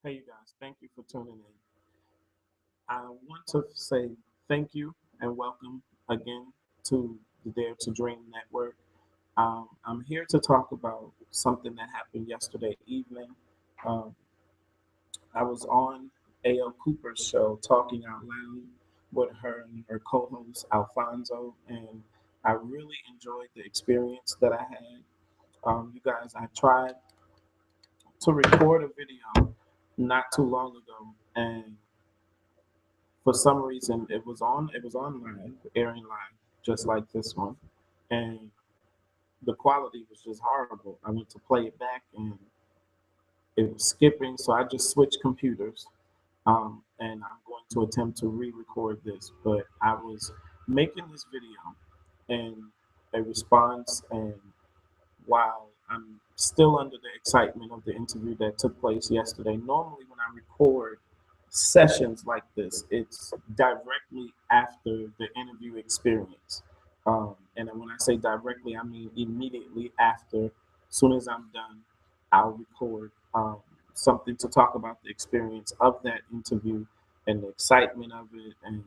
Hey, you guys, thank you for tuning in. I want to say thank you and welcome again to the Dare to Dream Network. I'm here to talk about something that happened yesterday evening. Um, I was on A.L. Cooper's show talking out loud with her and her co host Alfonso, and I really enjoyed the experience that I had. You guys, I tried to record a video not too long ago, and for some reason it was on live, airing live, just like this one, and the quality was just horrible. I went to play it back and it was skipping, so I just switched computers. And I'm going to attempt to re-record this, but I was making this video and a response, and while I'm still under the excitement of the interview that took place yesterday, normally when I record sessions like this, it's directly after the interview experience. And when I say directly, I mean immediately after. As soon as I'm done, I'll record something to talk about the experience of that interview and the excitement of it, and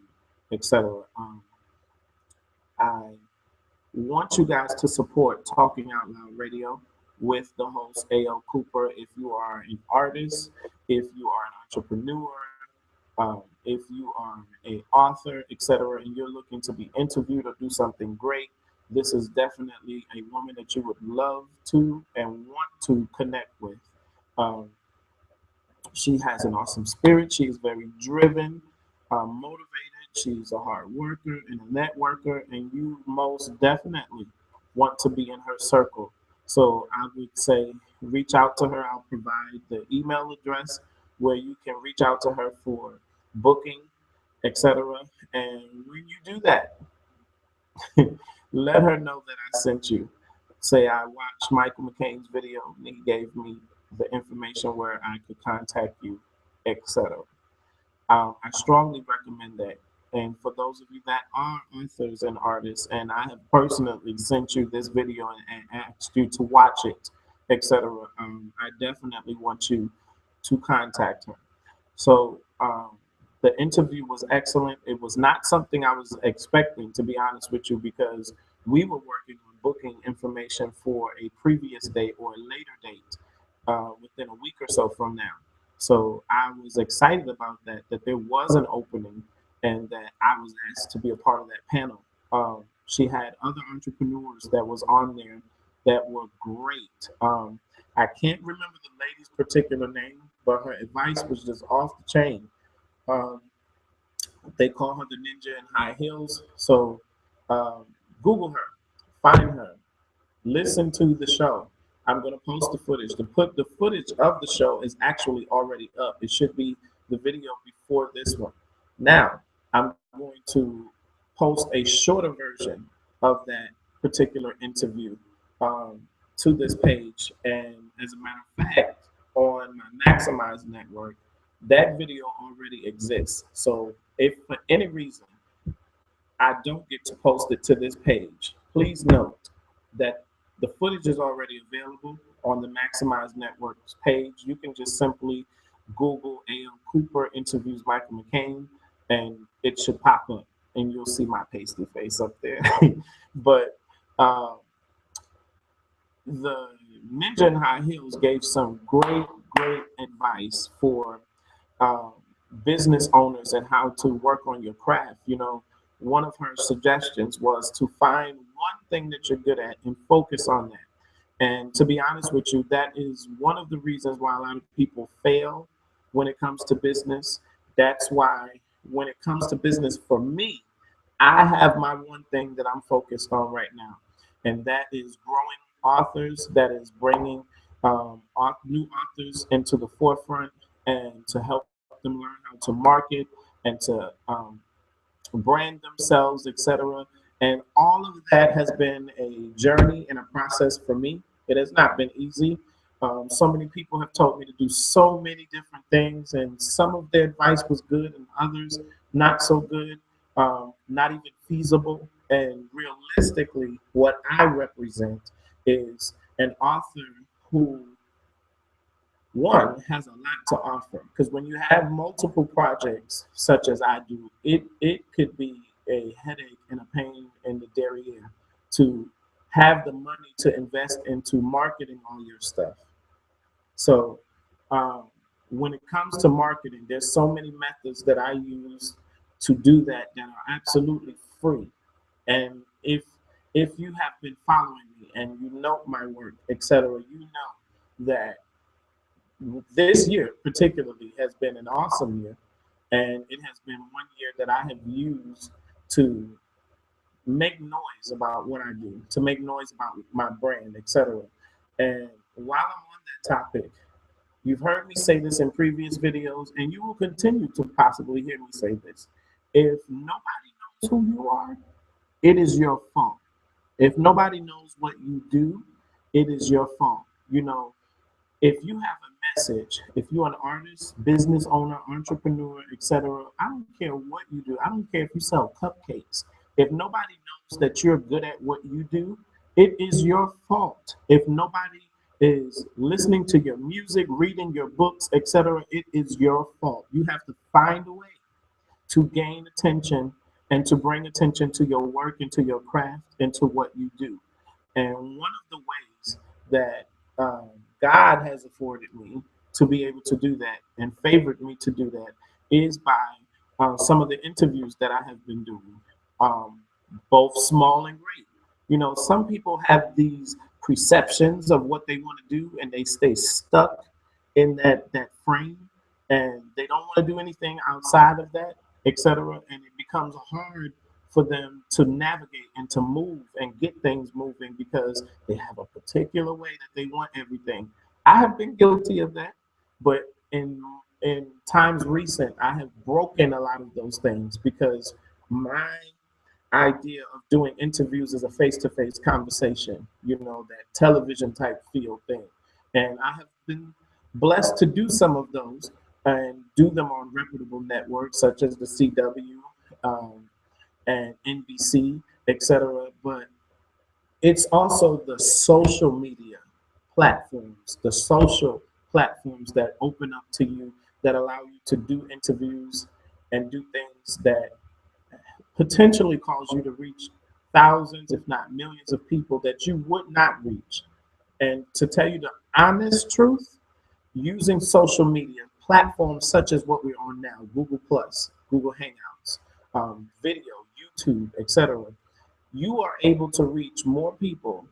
etc. I want you guys to support Talking Out Loud Radio with the host A.L. Cooper. If you are an artist, if you are an entrepreneur, if you are an author, etc., and you're looking to be interviewed or do something great, this is definitely a woman that you would love to and want to connect with. Um, she has an awesome spirit. She is very driven, motivated. She's a hard worker and a networker, and you most definitely want to be in her circle. So I would say reach out to her. I'll provide the email address where you can reach out to her for booking, etc. And when you do that, let her know that I sent you. Say I watched Michael McCain's video and he gave me the information where I could contact you, etc. I strongly recommend that. And for those of you that are authors and artists, and I have personally sent you this video and asked you to watch it, etc., I definitely want you to contact her. So the interview was excellent. It was not something I was expecting, to be honest with you, because we were working on booking information for a previous date or a later date within a week or so from now. So I was excited about that, that there was an opening and that I was asked to be a part of that panel. She had other entrepreneurs that was on there that were great. I can't remember the lady's particular name, but her advice was just off the chain. Um, they call her the ninja in high heels. So um, Google her, find her, listen to the show. I'm going to post the footage. The footage of the show is actually already up. It should be the video before this one. Now, I'm going to post a shorter version of that particular interview to this page. And as a matter of fact, on my Maximize network, that video already exists. So if for any reason I don't get to post it to this page, please note that the footage is already available on the Maximize Network's page. You can just simply Google A.L. Cooper interviews Michael McCain, and it should pop up, and you'll see my pasty face up there. But uh, the Ninja in High Heels gave some great advice for uh, business owners and how to work on your craft. One of her suggestions was to find one thing that you're good at and focus on that. And to be honest with you, that is one of the reasons why a lot of people fail when it comes to business. That's why when it comes to business for me, I have my one thing that I'm focused on right now, and that is growing authors, that is bringing new authors into the forefront and to help them learn how to market and to brand themselves, etc. And all of that has been a journey and a process for me. It has not been easy. So many people have told me to do so many different things, and some of their advice was good, and others not so good, not even feasible. And realistically, what I represent is an author who one has a lot to offer, because when you have multiple projects such as I do, it could be a headache and a pain in the derriere to have the money to invest into marketing all your stuff. So um, when it comes to marketing, there's so many methods that I use to do that are absolutely free. And if you have been following me and you know my work, etc., you know that this year particularly has been an awesome year, and it has been one year that I have used to make noise about what I do, to make noise about my brand, etc. And while I'm on that topic, you've heard me say this in previous videos, and you will continue to possibly hear me say this. If nobody knows who you are, it is your fault. If nobody knows what you do, it is your fault. You know, if you have a message, if you're an artist, business owner, entrepreneur, etc., I don't care what you do. I don't care if you sell cupcakes. If nobody knows that you're good at what you do, it is your fault. If nobody is listening to your music, reading your books, etc., it is your fault. You have to find a way to gain attention and to bring attention to your work and to your craft and to what you do. And one of the ways that God has afforded me to be able to do that and favored me to do that is by some of the interviews that I have been doing, um, both small and great. You know, some people have these perceptions of what they want to do and they stay stuck in that frame, and they don't want to do anything outside of that, etc. And it becomes hard for them to navigate and to move and get things moving because they have a particular way that they want everything. I have been guilty of that, but in times recent, I have broken a lot of those things because my idea of doing interviews is a face-to-face conversation, you know, that television type feel thing. And I have been blessed to do some of those and do them on reputable networks such as the CW, um, and NBC, etc. But it's also the social media platforms, the social platforms that open up to you, that allow you to do interviews and do things that potentially cause you to reach thousands, if not millions of people that you would not reach. And to tell you the honest truth, using social media platforms such as what we're on now, Google Plus, Google Hangouts, video, YouTube, etc., you are able to reach more people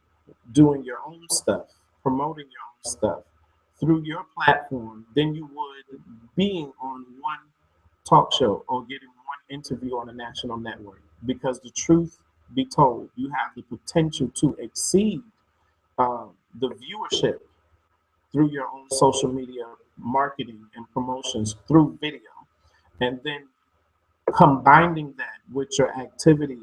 doing your own stuff, promoting your own stuff through your platform than you would being on one talk show or getting one interview on a national network. Because the truth be told, you have the potential to exceed the viewership through your own social media marketing and promotions through video. And then combining that with your activity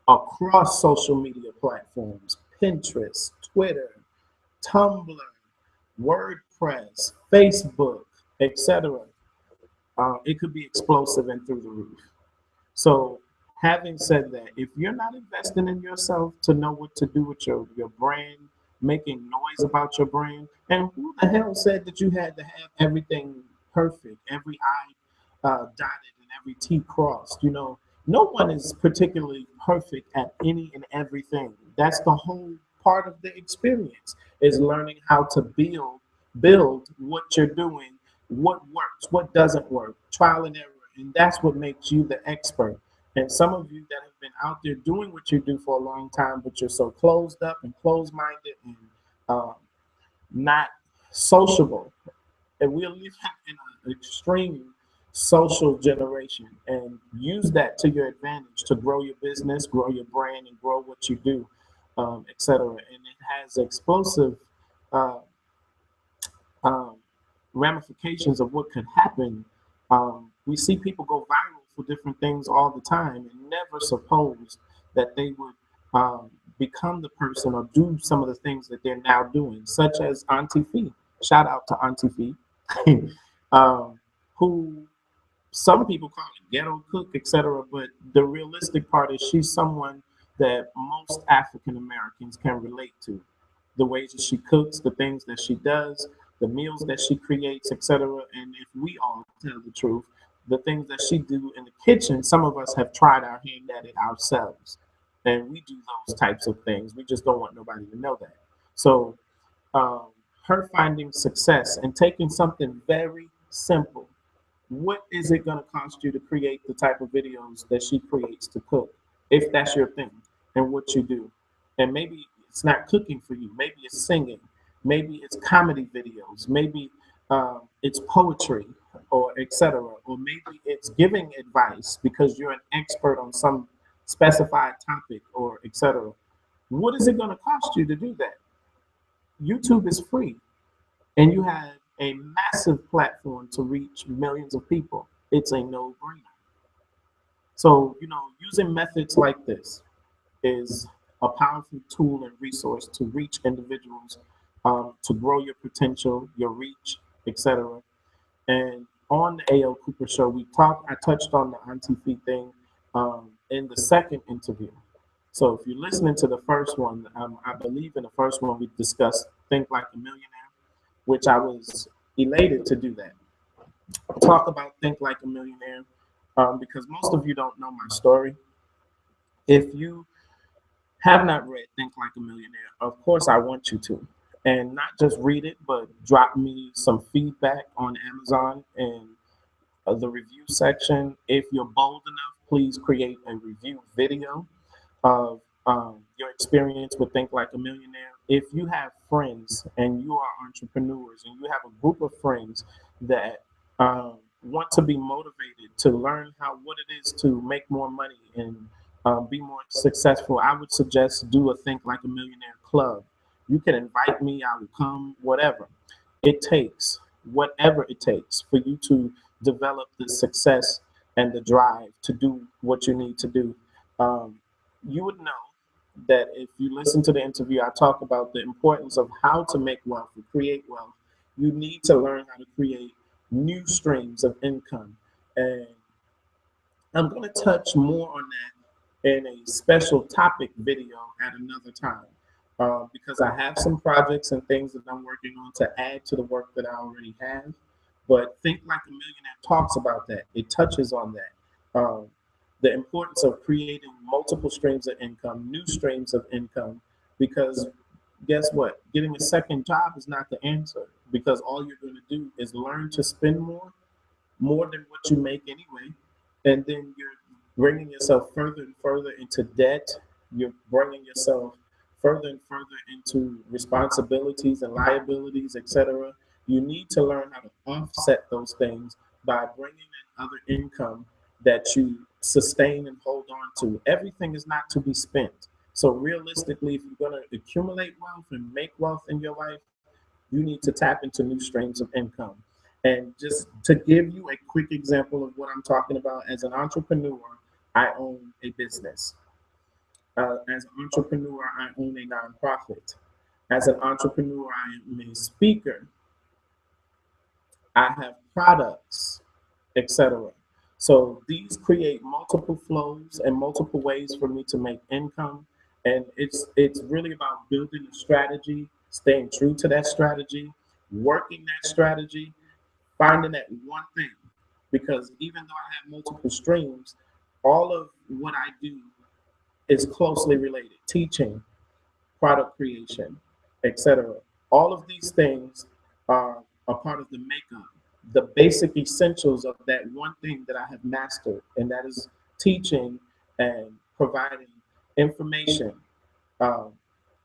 across social media platforms, Pinterest, Twitter, Tumblr, WordPress, Facebook, etc., it could be explosive and through the roof. So, having said that, if you're not investing in yourself to know what to do with your brand, making noise about your brand, and who the hell said that you had to have everything perfect, every I dotted and every T crossed? You know, no one is particularly perfect at any and everything. That's the whole part of the experience is learning how to build what you're doing, what works, what doesn't work, trial and error, and that's what makes you the expert. And some of you that have been out there doing what you do for a long time, but you're so closed up and closed-minded and um, not sociable, and we live in an extreme social generation, and use that to your advantage to grow your business, grow your brand, and grow what you do, etc. And it has explosive uh, um, ramifications of what could happen. We see people go viral for different things all the time and never suppose that they would become the person or do some of the things that they're now doing, such as Auntie Fee. Shout out to Auntie Fee, who some people call it ghetto cook, etc. But the realistic part is she's someone that most African Americans can relate to. The ways that she cooks, the things that she does, the meals that she creates, etc. And if we all tell the truth, the things that she do in the kitchen, some of us have tried our hand at it ourselves, and we do those types of things. We just don't want nobody to know that. So um, her finding success and taking something very simple. What is it going to cost you to create the type of videos that she creates to cook, if that's your thing and what you do? And maybe it's not cooking for you. Maybe it's singing. Maybe it's comedy videos. Maybe it's poetry or etc. Or maybe it's giving advice because you're an expert on some specified topic or etc. What is it going to cost you to do that? YouTube is free, and you have a massive platform to reach millions of people. It's a no-brainer. So, using methods like this is a powerful tool and resource to reach individuals, to grow your potential, your reach, etc. And on the AL Cooper show, I touched on the Auntie Fee thing in the second interview. So if you're listening to the first one, I believe in the first one we discussed Think Like a Millionaire, which I was elated to do that. Talk about Think Like a Millionaire, because most of you don't know my story. If you have not read Think Like a Millionaire, of course I want you to. And not just read it, but drop me some feedback on Amazon and the review section. If you're bold enough, please create a review video of your experience with Think Like a Millionaire. If you have friends and you are entrepreneurs and you have a group of friends that want to be motivated to learn what it is to make more money and be more successful, I would suggest do a Think Like a Millionaire club. You can invite me, I will come, whatever it takes, whatever it takes for you to develop the success and the drive to do what you need to do. Um, you would know that if you listen to the interview, I talk about the importance of how to make wealth and create wealth. You need to learn how to create new streams of income. And I'm going to touch more on that in a special topic video at another time, because I have some projects and things that I'm working on to add to the work that I already have. But Think Like a Millionaire talks about that. It touches on that. The importance of creating multiple streams of income, new streams of income, because guess what? Getting a second job is not the answer, because all you're going to do is learn to spend more than what you make anyway, and then you're bringing yourself further and further into debt. You're bringing yourself further and further into responsibilities and liabilities, etc. You need to learn how to offset those things by bringing in other income that you sustain and hold on to. Everything is not to be spent. So realistically, if you're going to accumulate wealth and make wealth in your life, you need to tap into new streams of income. And just to give you a quick example of what I'm talking about, as an entrepreneur, I own a business. As an entrepreneur, I own a nonprofit. As an entrepreneur, I am a speaker. I have products, etc. So these create multiple flows and multiple ways for me to make income. And it's really about building a strategy, staying true to that strategy, working that strategy, finding that one thing. Because even though I have multiple streams, all of what I do is closely related. Teaching, product creation, etc. All of these things are a part of the makeup, the basic essentials of that one thing that I have mastered, and that is teaching and providing information, um,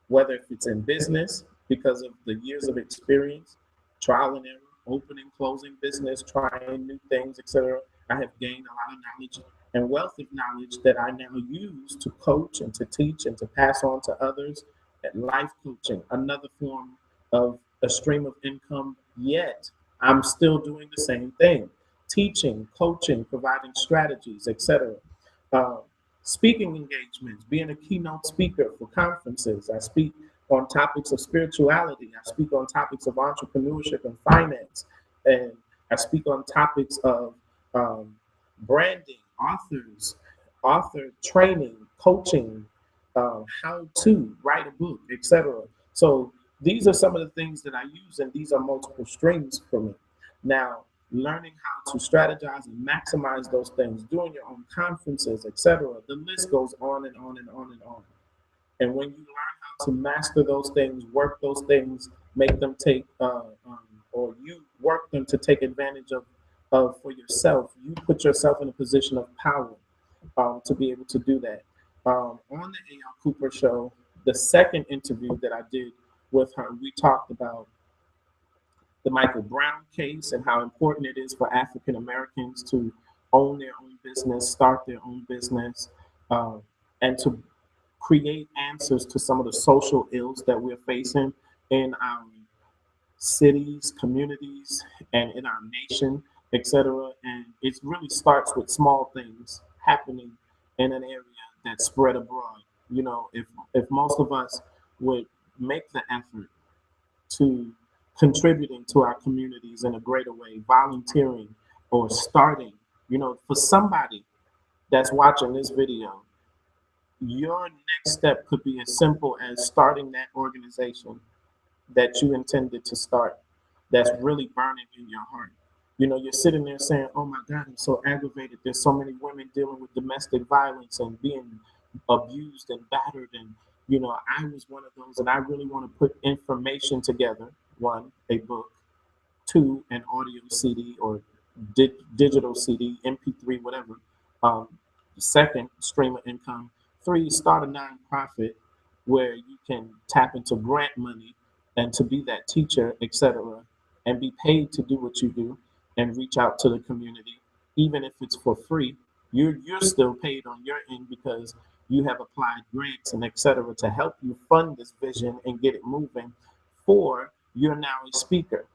whether if it's in business because of the years of experience, trial and error, opening, closing business, trying new things, etc. I have gained a lot of knowledge and wealth of knowledge that I now use to coach and to teach and to pass on to others. And life coaching, another form of a stream of income, yet I'm still doing the same thing. Teaching, coaching, providing strategies, etc. Uh, Speaking engagements, being a keynote speaker for conferences. I speak on topics of spirituality. I speak on topics of entrepreneurship and finance. And I speak on topics of branding, author training, coaching, how to write a book, etc. So These are some of the things that I use, and these are multiple streams for me. Now, learning how to strategize and maximize those things, doing your own conferences, etc. The list goes on and on and on and on. And when you learn how to master those things, work those things, make them take, or you work them to take advantage of for yourself, you put yourself in a position of power to be able to do that. On the A.L. Cooper show, the second interview that I did with her, we talked about the Michael Brown case and how important it is for African Americans to own their own business, start their own business, uh, and to create answers to some of the social ills that we're facing in our cities, communities, and in our nation, etc. And it really starts with small things happening in an area that's spread abroad. You know, if most of us would make the effort to contributing to our communities in a greater way, volunteering or starting, you know, for somebody that's watching this video, your next step could be as simple as starting that organization that you intended to start that's really burning in your heart. You know, you're sitting there saying, oh my God, I'm so aggravated. There's so many women dealing with domestic violence and being abused and battered. And, you know, I was one of those, and I really want to put information together. One, a book. Two, an audio CD or digital CD, MP3, whatever. Um, Second, stream of income. Three, start a nonprofit where you can tap into grant money and to be that teacher, etc., and be paid to do what you do and reach out to the community, even if it's for free. You're still paid on your end because you have applied grants and etc. to help you fund this vision and get it moving. Four, you're now a speaker.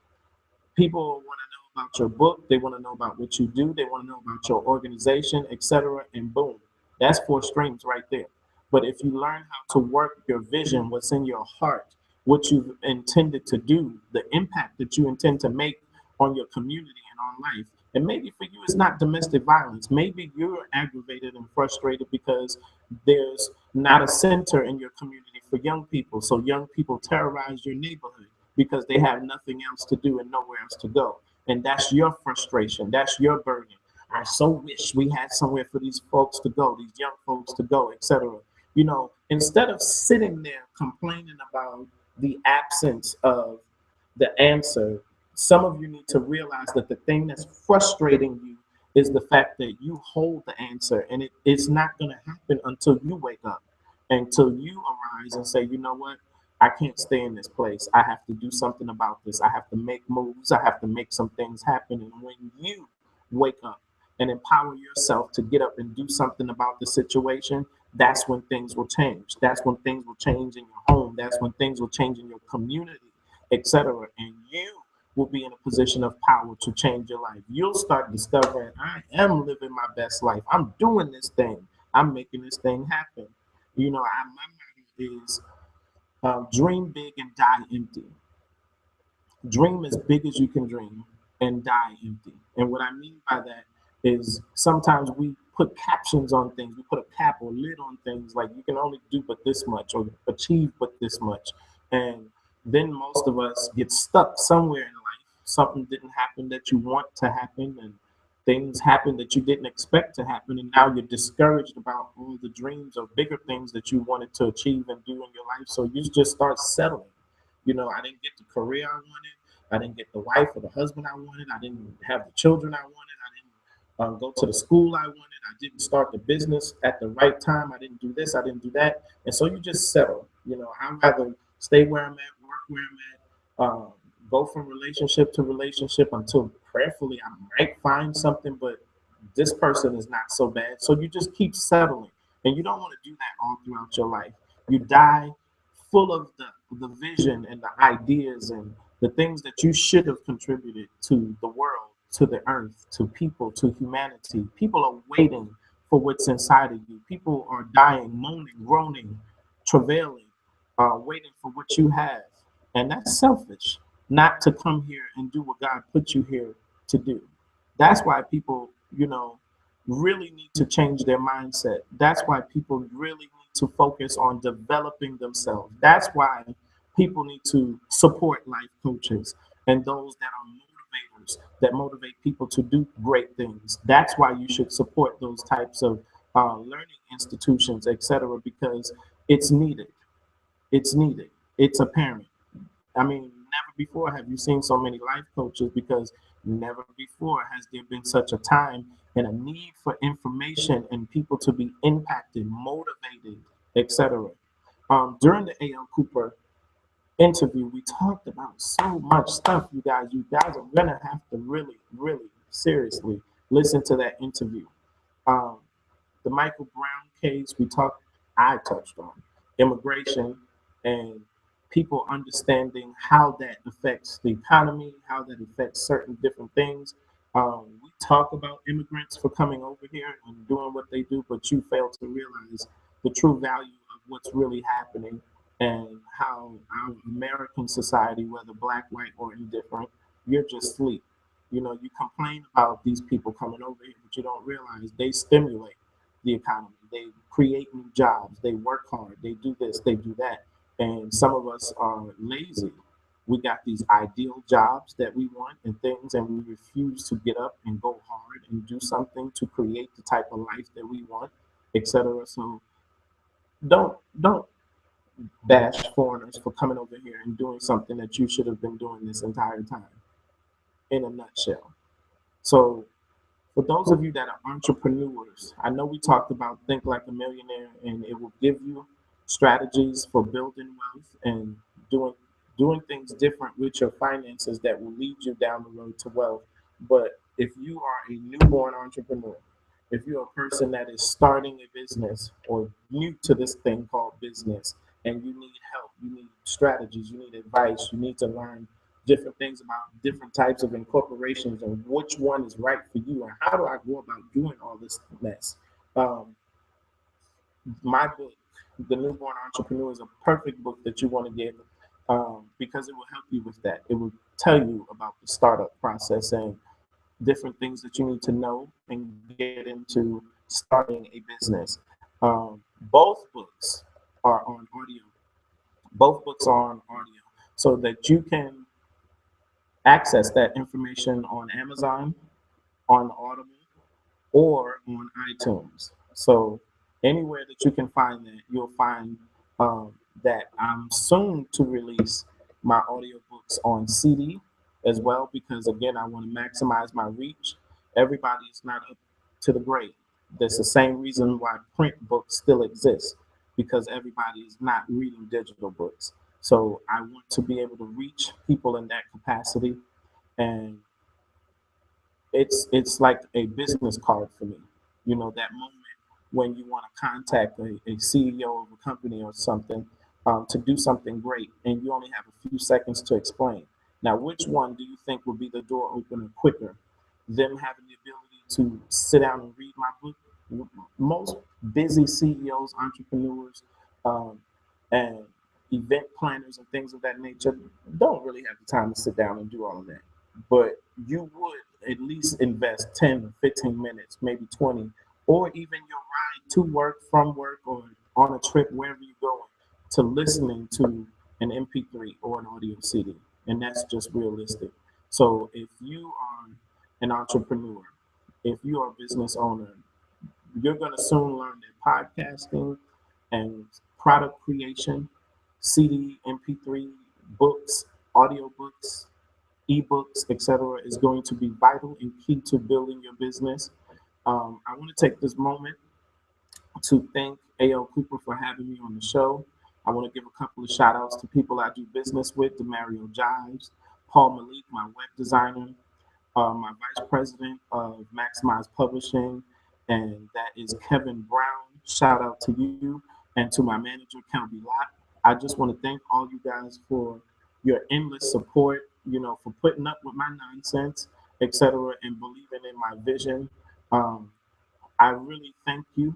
People want to know about your book, they want to know about what you do, they want to know about your organization, etc. And boom, that's four streams right there. But if you learn how to work your vision, what's in your heart, what you've intended to do, the impact that you intend to make on your community and on life. And maybe for you, it's not domestic violence. Maybe you're aggravated and frustrated because there's not a center in your community for young people. So young people terrorize your neighborhood because they have nothing else to do and nowhere else to go. And that's your frustration. That's your burden. I so wish we had somewhere for these folks to go, these young folks to go, etc. You know, instead of sitting there complaining about the absence of the answer, some of you need to realize that the thing that's frustrating you is the fact that you hold the answer, and it's not going to happen until you wake up, until you arise and say, you know what? I can't stay in this place. I have to do something about this. I have to make moves. I have to make some things happen. And when you wake up and empower yourself to get up and do something about the situation, that's when things will change. That's when things will change in your home. That's when things will change in your community, etc. And you will be in a position of power to change your life. You'll start discovering, I am living my best life. I'm doing this thing. I'm making this thing happen. You know, my motto is dream big and die empty. Dream as big as you can dream and die empty. And what I mean by that is sometimes we put captions on things, we put a cap or lid on things like you can only do but this much or achieve but this much. And then most of us get stuck somewhere in life. Something didn't happen that you want to happen, and things happen that you didn't expect to happen. And now you're discouraged about all the dreams of bigger things that you wanted to achieve and do in your life. So you just start settling. You know, I didn't get the career I wanted. I didn't get the wife or the husband I wanted. I didn't have the children I wanted. I didn't go to the school I wanted. I didn't start the business at the right time. I didn't do this. I didn't do that. And so you just settle. You know, I'd rather stay where I'm at, work where I'm at, go from relationship to relationship until prayerfully I might find something, but this person is not so bad. So you just keep settling. And you don't want to do that all throughout your life. You die full of the vision and the ideas and the things that you should have contributed to the world, to the earth, to people, to humanity. People are waiting for what's inside of you. People are dying, moaning, groaning, travailing, waiting for what you have. And that's selfish, not to come here and do what God put you here to do. That's why people, you know, really need to change their mindset. That's why people really need to focus on developing themselves. That's why People need to support life coaches and those that are motivators that motivate people to do great things. That's why you should support those types of learning institutions, etc., because it's needed. It's needed. It's apparent. I mean, never before have you seen so many life coaches because never before has there been such a time and a need for information and people to be impacted, motivated, etc. During the A.L. Cooper interview, we talked about so much stuff, you guys. You guys are gonna have to really, really seriously listen to that interview. Um, the Michael Brown case, I touched on immigration and people understanding how that affects the economy, how that affects certain different things. We talk about immigrants for coming over here and doing what they do, but you fail to realize the true value of what's really happening and how our American society, whether black, white, or indifferent, you're just asleep. You know, you complain about these people coming over here, but you don't realize they stimulate the economy. They create new jobs. They work hard. They do this. They do that. And some of us are lazy. We got these ideal jobs that we want and things, and we refuse to get up and go hard and do something to create the type of life that we want, etc. So don't bash foreigners for coming over here and doing something that you should have been doing this entire time. In a nutshell. So for those of you that are entrepreneurs, I know we talked about Think Like a Millionaire, and it will give you strategies for building wealth and doing doing things different with your finances that will lead you down the road to wealth. But if you are a newborn entrepreneur, if you're a person that is starting a business or new to this thing called business, and you need help, you need strategies, you need advice, you need to learn different things about different types of incorporations and which one is right for you and how do I go about doing all this mess. Um, my book, The Newborn Entrepreneur, is a perfect book that you want to get because it will help you with that. It will tell you about the startup process and different things that you need to know and get into starting a business. Both books are on audio. Both books are on audio so that you can access that information on Amazon, on Audible, or on iTunes. So anywhere that you can find that, you'll find that I'm soon to release my audiobooks on CD as well, because again, I want to maximize my reach. Everybody is not up to the grade. That's the same reason why print books still exist, because everybody is not reading digital books. So I want to be able to reach people in that capacity, and it's like a business card for me. You know, that moment when you want to contact a CEO of a company or something to do something great, and you only have a few seconds to explain. Now, which one do you think would be the door opener quicker? Them having the ability to sit down and read my book. Most busy CEOs, entrepreneurs, um, and event planners and things of that nature don't really have the time to sit down and do all of that. But you would at least invest 10 or 15 minutes, maybe 20, or even your ride to work, from work, or on a trip, wherever you're going, to listening to an MP3 or an audio CD. And that's just realistic. So if you are an entrepreneur, if you are a business owner, you're going to soon learn that podcasting and product creation, CD, MP3, books, audio books, ebooks, etc., is going to be vital and key to building your business. I want to take this moment to thank A.L. Cooper for having me on the show. I want to give a couple of shout outs to people I do business with, Demario Jives, Paul Malik, my web designer, my vice president of Maximize Publishing, and that is Kevin Brown. Shout out to you and to my manager, Kelby Lott. I just want to thank all you guys for your endless support, you know, for putting up with my nonsense, etc., and believing in my vision. Um, I really thank you.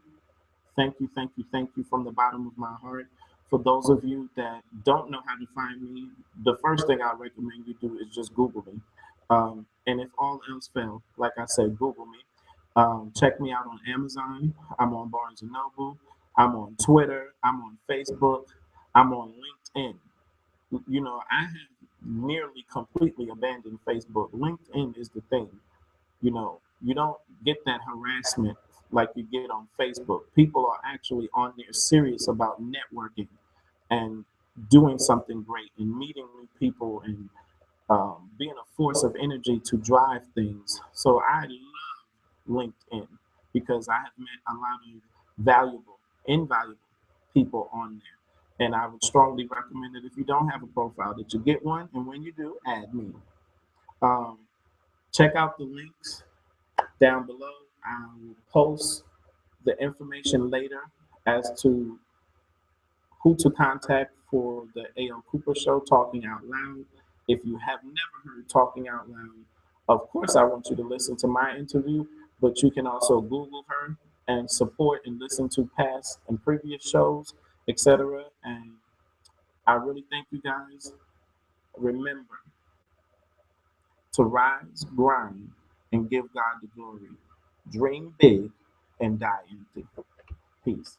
Thank you, thank you, thank you from the bottom of my heart. For those of you that don't know how to find me, the first thing I recommend you do is just Google me. And if all else fails, like I said, Google me. Check me out on Amazon. I'm on Barnes and Noble. I'm on Twitter. I'm on Facebook. I'm on LinkedIn. I have nearly completely abandoned Facebook. LinkedIn is the thing. You don't get that harassment like you get on Facebook. People are actually on there serious about networking and doing something great and meeting new people and being a force of energy to drive things. So I love LinkedIn because I have met a lot of invaluable people on there. And I would strongly recommend that if you don't have a profile, that you get one. And when you do, add me. Um, Check out the links down below. I will post the information later as to who to contact for the A.L. Cooper Show, Talking Out Loud. If you have never heard Talking Out Loud, of course, I want you to listen to my interview, but you can also Google her and support and listen to past and previous shows, etc. And I really thank you guys. Remember to rise, grind, and give God the glory. Dream big and die empty. Peace.